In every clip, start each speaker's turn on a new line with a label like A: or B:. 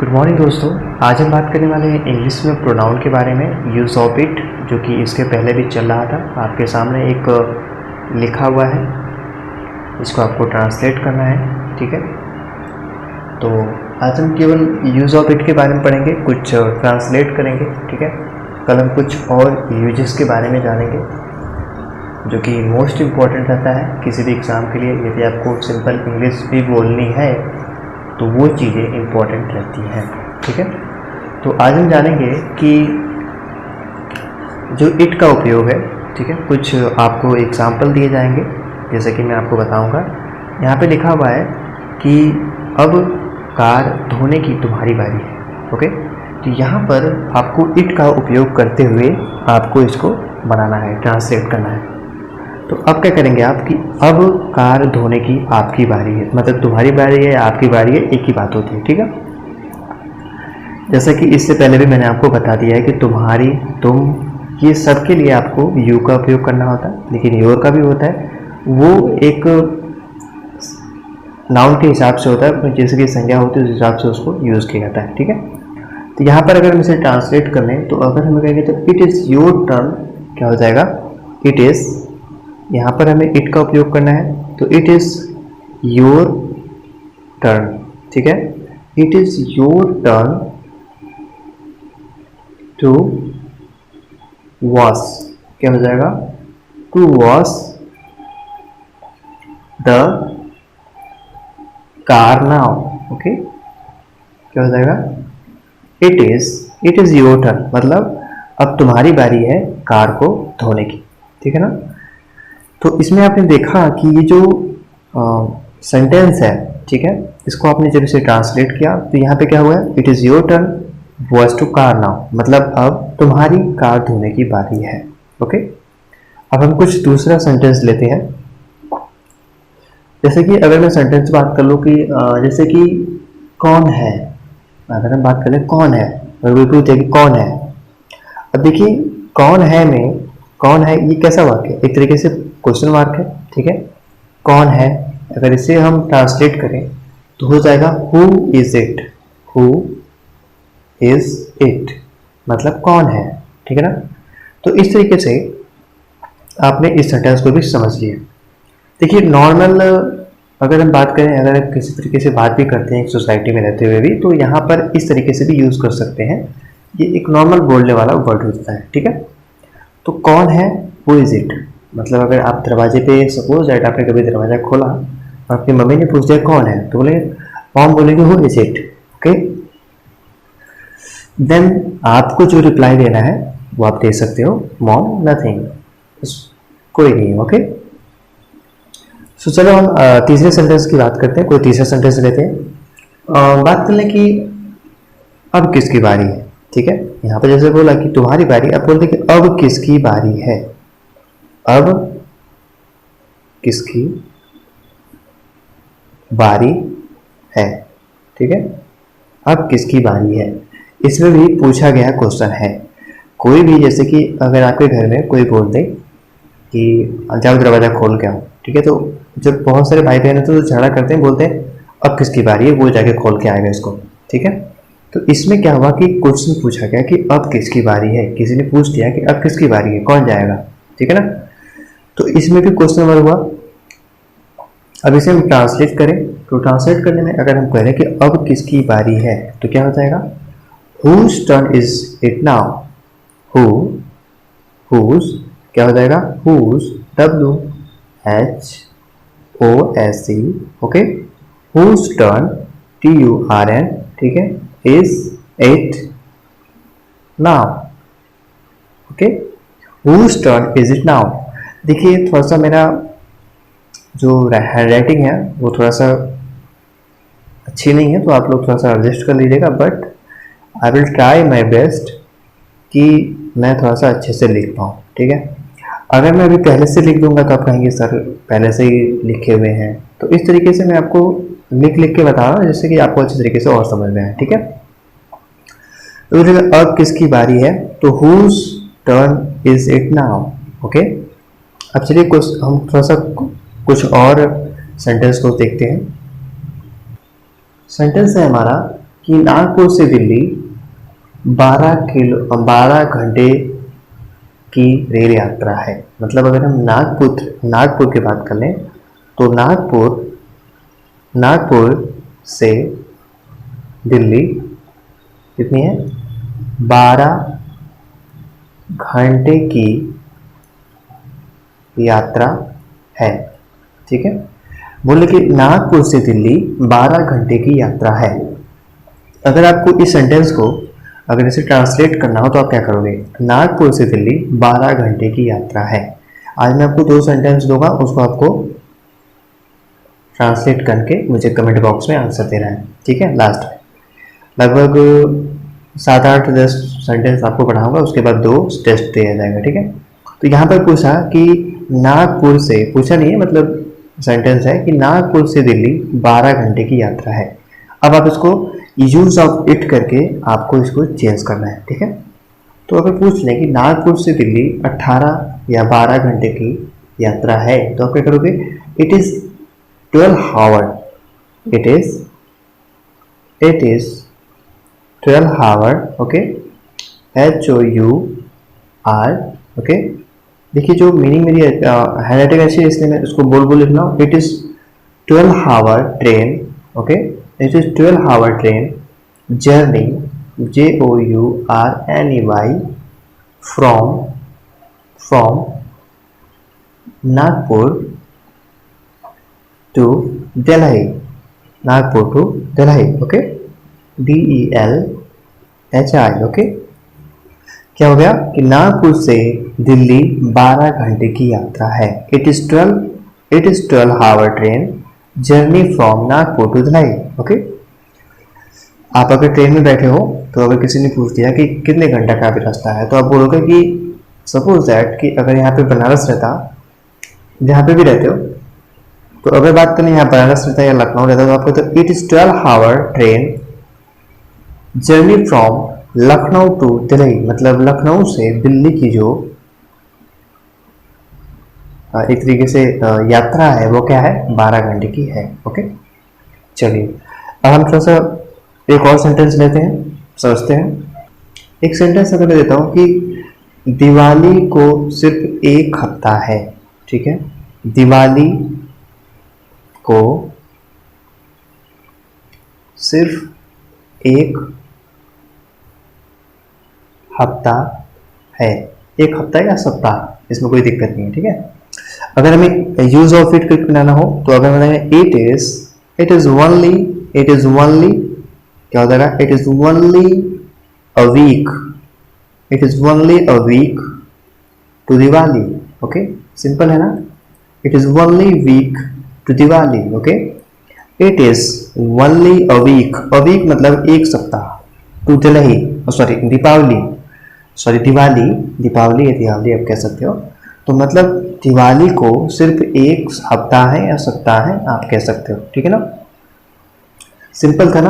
A: Good morning दोस्तों। आज हम बात करने वाले हैं इंग्लिश में प्रोनाउन के बारे में, यूज़ ऑफ इट, जो कि इसके पहले भी चल रहा था। आपके सामने एक लिखा हुआ है, इसको आपको ट्रांसलेट करना है। ठीक है, तो आज हम केवल यूज़ ऑफ इट के बारे में पढ़ेंगे, कुछ ट्रांसलेट करेंगे। ठीक है, कल हम कुछ और यूजेस के बारे में जानेंगे जो कि मोस्ट इम्पॉर्टेंट रहता है किसी भी एग्ज़ाम के लिए। यदि आपको सिंपल इंग्लिश भी बोलनी है तो वो चीज़ें इम्पॉर्टेंट रहती हैं। ठीक है, तो आज हम जानेंगे कि जो इट का उपयोग है, ठीक है, कुछ आपको एग्जाम्पल दिए जाएंगे, जैसे कि मैं आपको बताऊंगा। यहाँ पे लिखा हुआ है कि अब कार धोने की तुम्हारी बारी है। ओके, तो यहाँ पर आपको इट का उपयोग करते हुए आपको इसको बनाना है, ट्रांसलेट करना है। तो अब क्या करेंगे आप कि अब कार धोने की आपकी बारी है, मतलब तुम्हारी बारी है या आपकी बारी है, एक ही बात होती है। ठीक है, जैसा कि इससे पहले भी मैंने आपको बता दिया है कि तुम्हारी, तुम, ये सब के लिए आपको यू का उपयोग करना होता है, लेकिन योर का भी होता है। वो एक नाउन के हिसाब से होता है, जैसे कि संज्ञा होती है उस हिसाब से उसको यूज़ किया जाता है। ठीक है, तो यहाँ पर अगर हम इसे ट्रांसलेट कर लें तो अगर हम कहेंगे तो इट इज़ योर टर्न, क्या हो जाएगा, इट इज़, यहाँ पर हमें इट का उपयोग करना है, तो इट इज़ योर टर्न। ठीक है, it is your turn to wash, क्या हो जाएगा, to wash the car now. Okay, क्या हो जाएगा, इट इज़ योर टर्न, मतलब अब तुम्हारी बारी है कार को धोने की। ठीक है ना, तो इसमें आपने देखा कि ये जो सेंटेंस है, ठीक है, इसको आपने जब इसे ट्रांसलेट किया तो यहाँ पे क्या हुआ है, it is your turn wash to car now, मतलब अब तुम्हारी कार धोने की बारी है। ओके, अब हम कुछ दूसरा सेंटेंस लेते हैं। जैसे कि अगर मैं सेंटेंस बात कर लूँ कि जैसे कि कौन है, अगर हम बात करें कौन है, अगर कोई पूछे कि कौन है, अब देखिए कौन है में, कौन है ये कैसा वाक्य है, एक तरीके से क्वेश्चन मार्क है। ठीक है, कौन है, अगर इसे हम ट्रांसलेट करें तो हो जाएगा who is it, who is it, मतलब कौन है। ठीक है ना, तो इस तरीके से आपने इस सेंटेंस को भी समझ लिया। देखिए नॉर्मल अगर हम बात करें, अगर हम किसी तरीके से बात भी करते हैं सोसाइटी में रहते हुए भी, तो यहाँ पर इस तरीके से भी यूज़ कर सकते हैं। ये एक नॉर्मल बोलने वाला वर्ड होता है। ठीक है, तो कौन है, हु इज इट, मतलब अगर आप दरवाजे पे, सपोज दैट आपने कभी दरवाज़ा खोला और आपकी मम्मी ने पूछ दिया कौन है, तो बोले, मॉम बोलेंगे who is it. Okay, then आपको जो रिप्लाई देना है वो आप दे सकते हो, मॉम नथिंग, कोई नहीं। ओके, सो चलो हम तीसरे सेंटेंस की बात करते हैं, कोई तीसरा सेंटेंस लेते हैं। बात कर लें कि अब किसकी बारी है। ठीक है, यहाँ पर जैसे बोला कि तुम्हारी बारी, अब बोलते कि अब किसकी बारी है, अब किसकी बारी है। ठीक है, अब किसकी बारी है, इसमें भी पूछा गया क्वेश्चन है। कोई भी, जैसे कि अगर आपके घर में कोई बोल दे कि जाओ दरवाजा खोल के आओ, ठीक है, तो जब बहुत सारे भाई बहन तो झगड़ा करते हैं, बोलते हैं अब किसकी बारी है, वो जाके खोल के आएगा इसको। ठीक है, तो इसमें क्या हुआ कि क्वेश्चन पूछा गया कि अब किसकी बारी है, किसी ने पूछ दिया कि अब किसकी बारी है, कौन जाएगा। ठीक है ना, तो इसमें भी क्वेश्चन नंबर हुआ। अब इसे हम ट्रांसलेट करें तो ट्रांसलेट करने में अगर हम कह रहे हैं कि अब किसकी बारी है, तो क्या हो जाएगा, whose turn is it now, whose, क्या हो जाएगा, whose, WHOSE, okay, whose turn, TURN, ठीक है, is it now, okay, whose turn is it now। देखिए थोड़ा सा मेरा जो हैंड राइटिंग है वो थोड़ा सा अच्छी नहीं है, तो आप लोग थोड़ा सा एडजस्ट कर लीजिएगा, but I will try my best कि मैं थोड़ा सा अच्छे से लिख पाऊँ। ठीक है, अगर मैं अभी पहले से लिख दूंगा तो आप कहेंगे सर पहले से ही लिखे हुए हैं, तो इस तरीके से मैं आपको लिख के बता रहा हूँ जिससे कि आपको अच्छे तरीके से और समझ में आए। ठीक है, तो अब किसकी बारी है, तो whose turn is it now। Okay, अब चलिए हम थोड़ा सा कुछ और सेंटेंस को देखते हैं। सेंटेंस है हमारा कि नागपुर से दिल्ली 12 घंटे की रेल यात्रा है। मतलब अगर हम नागपुर की बात कर लें तो नागपुर से दिल्ली कितनी है, 12 घंटे की यात्रा है। ठीक है, बोले कि नागपुर से दिल्ली 12 घंटे की यात्रा है। अगर आपको इस सेंटेंस को अगर इसे ट्रांसलेट करना हो तो आप क्या करोगे, नागपुर से दिल्ली 12 घंटे की यात्रा है। आज मैं आपको 2 सेंटेंस दूंगा, उसको आपको ट्रांसलेट करके मुझे कमेंट बॉक्स में आंसर देना है। ठीक है, लास्ट में लगभग 7-8-10 सेंटेंस आपको पढ़ाऊंगा, उसके बाद 2 टेस्ट दिया जाएगा। ठीक है, तो यहाँ पर पूछा कि नागपुर से, पूछा नहीं है मतलब सेंटेंस है कि नागपुर से दिल्ली 12 घंटे की यात्रा है। अब आप इसको यूज ऑफ इट करके आपको इसको चेंज करना है। ठीक है, तो अगर पूछ लें कि नागपुर से दिल्ली 18 या 12 घंटे की यात्रा है तो आप क्या करोगे, it is 12 hour, it is 12 hour. Okay, HOUR। Okay, देखिए जो मीनिंग मेरी हैंडराइटिंग ऐसी है इसलिए मैं उसको बोल लिख रहा हूँ। It is 12 hour train. Okay, it is 12 hour train journey, JOURNEY from Nagpur to Delhi, Nagpur to Delhi. Okay, DELHI। Okay, क्या हो गया कि नागपुर से दिल्ली 12 घंटे की यात्रा है। It is 12 hour train journey from Nagpur to Delhi. Okay, आप अगर ट्रेन में बैठे हो तो अगर किसी ने पूछ दिया कि कितने घंटा का भी रास्ता है तो आप बोलोगे कि सपोज दैट कि अगर यहाँ पे बनारस रहता, जहाँ पे भी रहते हो, तो अगर बात करें यहाँ बनारस रहता है या लखनऊ रहता है तो आप कहते हो it is 12 hour train journey from Lucknow to Delhi. मतलब लखनऊ से दिल्ली की जो एक तरीके से यात्रा है वो क्या है, 12 घंटे की है। ओके, चलिए अब हम थोड़ा सा एक और सेंटेंस लेते हैं, समझते हैं। एक सेंटेंस अगर मैं देता हूं कि दिवाली को सिर्फ 1 हफ्ता है। ठीक है, दिवाली को सिर्फ 1 हफ्ता है। 1 हफ्ता या सप्ताह, इसमें कोई दिक्कत नहीं है। ठीक है, अगर हमें यूज ऑफ इट बनाना हो तो अगर मैंने इट इज ओनली क्या हो जाएगा, it is only a week, it is only a week to Diwali. Okay, simple है ना, it is only week to Diwali. Okay, it is only a week मतलब 1 सप्ताह, टू दिल्ली, सॉरी दीपावली या दिवाली आप कह सकते हो। तो मतलब दिवाली को सिर्फ 1 हफ्ता है या सप्ताह है आप कह सकते हो। ठीक है ना, सिंपल था ना।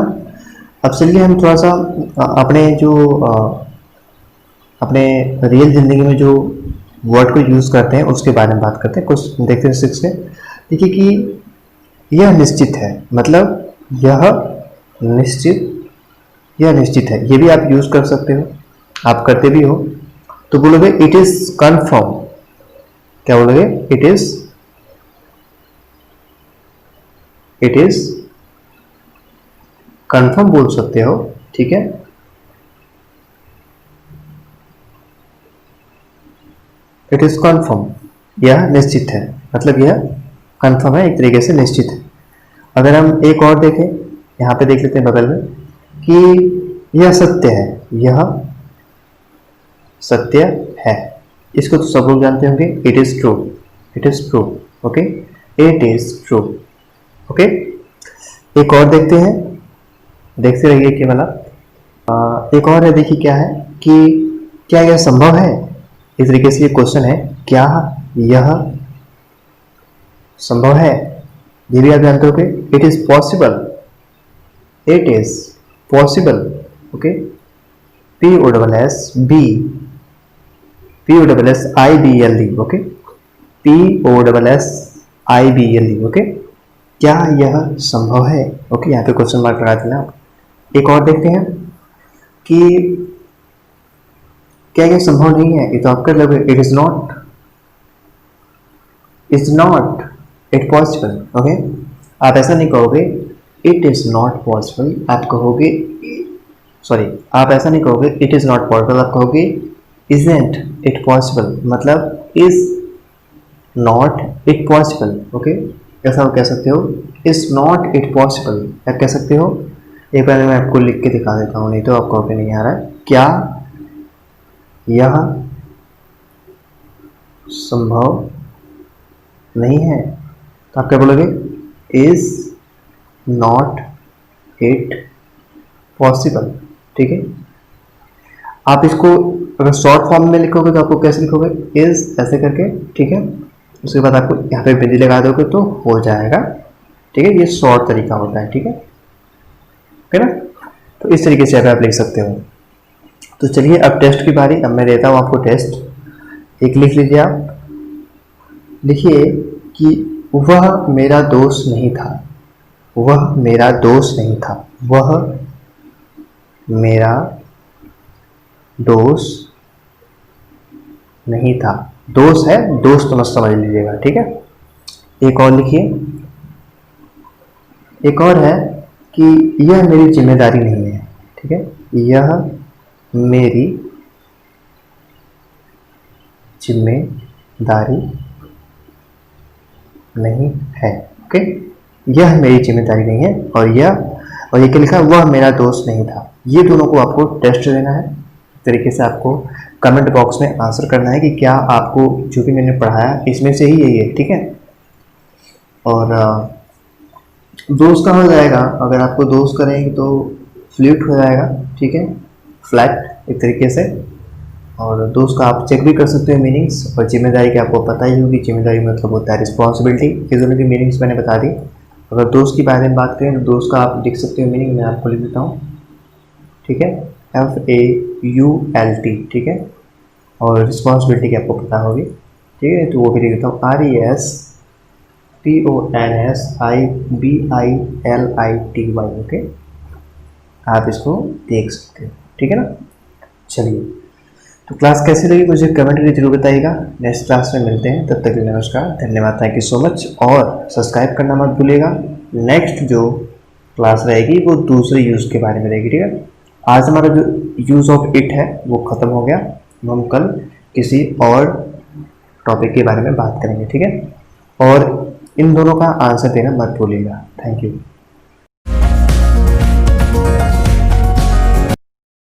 A: अब चलिए हम थोड़ा सा अपने रियल जिंदगी में जो वर्ड को यूज करते हैं उसके बारे में बात करते हैं, कुछ देखते हैं सीख के। देखिए कि यह निश्चित है, मतलब यह निश्चित है, ये भी आप यूज कर सकते हो, आप करते भी हो। तो बोलोगे इट इज कंफर्म, क्या बोलोगे, इट इज कंफर्म बोल सकते हो। ठीक है, इट इज कंफर्म, यह निश्चित है, मतलब यह कंफर्म है, एक तरीके से निश्चित है। अगर हम एक और देखें, यहां पे देख लेते हैं बगल में कि यह सत्य है, यह सत्य है। इसको तो सब लोग जानते होंगे, it is true, okay, it is true. Okay, एक और देखते हैं, देखते रहिए कि मतलब एक और है। देखिए क्या है कि क्या यह संभव है, इस तरीके से ये क्वेश्चन है, क्या यह संभव है, ये भी आप जानते हो कि it is possible, okay, POSSIBLE, okay, POSSIBLE, okay, क्या यह संभव है। ओके, यहाँ पे क्वेश्चन मार्क लगा देना आप, एक और देखते हैं कि क्या ये संभव नहीं है, ये तो आपका लगे it is not it possible. Okay, आप ऐसा नहीं कहोगे इट इज नॉट पॉसिबल, आप कहोगे सॉरी, आप ऐसा नहीं कहोगे इट इज नॉट पॉसिबल, आप कहोगे इजंट इट पॉसिबल, मतलब is not it possible. Okay, ऐसा आप कह सकते हो इज नॉट इट पॉसिबल, क्या कह सकते हो। एक बार मैं आपको लिख के दिखा देता हूँ, नहीं तो आपको कॉपी नहीं आ रहा है। क्या यह संभव नहीं है, तो आप क्या बोलोगे इज नॉट इट पॉसिबल। ठीक है, आप इसको अगर शॉर्ट फॉर्म में लिखोगे तो आपको कैसे लिखोगे, इज ऐसे करके। ठीक है, उसके बाद आपको यहाँ पे बिंदी लगा दोगे तो हो जाएगा। ठीक है, ये शॉर्ट तरीका होता है। ठीक है ना, तो इस तरीके से आप लिख सकते हो। तो चलिए अब टेस्ट की बारी, अब मैं देता हूँ आपको टेस्ट। एक लिख लीजिए आप, लिखिए कि वह मेरा दोस्त नहीं था, वह मेरा दोस्त नहीं था, वह मेरा दोस्त नहीं था। दोस्त है, दोस्त मत समझ लीजिएगा। ठीक है, एक और लिखिए, एक और है कि यह मेरी जिम्मेदारी नहीं है। ठीक है, यह मेरी जिम्मेदारी नहीं है। ओके, यह मेरी जिम्मेदारी नहीं है, और ये क्या लिखा, वह मेरा दोस्त नहीं था। ये दोनों को आपको टेस्ट देना है। इस तरीके से आपको कमेंट बॉक्स में आंसर करना है कि क्या आपको जो भी मैंने पढ़ाया इसमें से ही यही है। ठीक है, और दोस्त का हो जाएगा, अगर आपको दोस्त करेंगे तो फ्लूट हो जाएगा। ठीक है, फ्लैट एक तरीके से। और दोस्त का आप चेक भी कर सकते हो मीनिंग्स। और जिम्मेदारी की आपको पता ही होगी, जिम्मेदारी मतलब होता है रिस्पॉन्सिबिलिटी। ये दोनों की मीनिंग्स मैंने बता दी। अगर दोस्त की बारे में बात करें तो दोस्त का आप लिख सकते हो मीनिंग, मैं आपको लिख देता हूँ। ठीक है, FAULT। ठीक है, और रिस्पॉन्सिबिलिटी की आपको पता होगी। ठीक है, तो वो भी लिख देता हूँ, RESPONSIBILITY। ओके, आप इसको देख सकते हो। ठीक है ना, चलिए, तो क्लास कैसी लगी मुझे कमेंट करके जरूर बताइएगा। नेक्स्ट क्लास में मिलते हैं, तब तक के लिए नमस्कार, धन्यवाद, थैंक यू सो मच। और सब्सक्राइब करना मत भूलिएगा। नेक्स्ट जो क्लास रहेगी वो दूसरे यूज़ के बारे में रहेगी। ठीक है, आज हमारा जो यूज़ ऑफ इट है वो ख़त्म हो गया। हम कल किसी और टॉपिक के बारे में बात करेंगे। ठीक है, और इन दोनों का आंसर देना मत भूलिएगा। Thank you.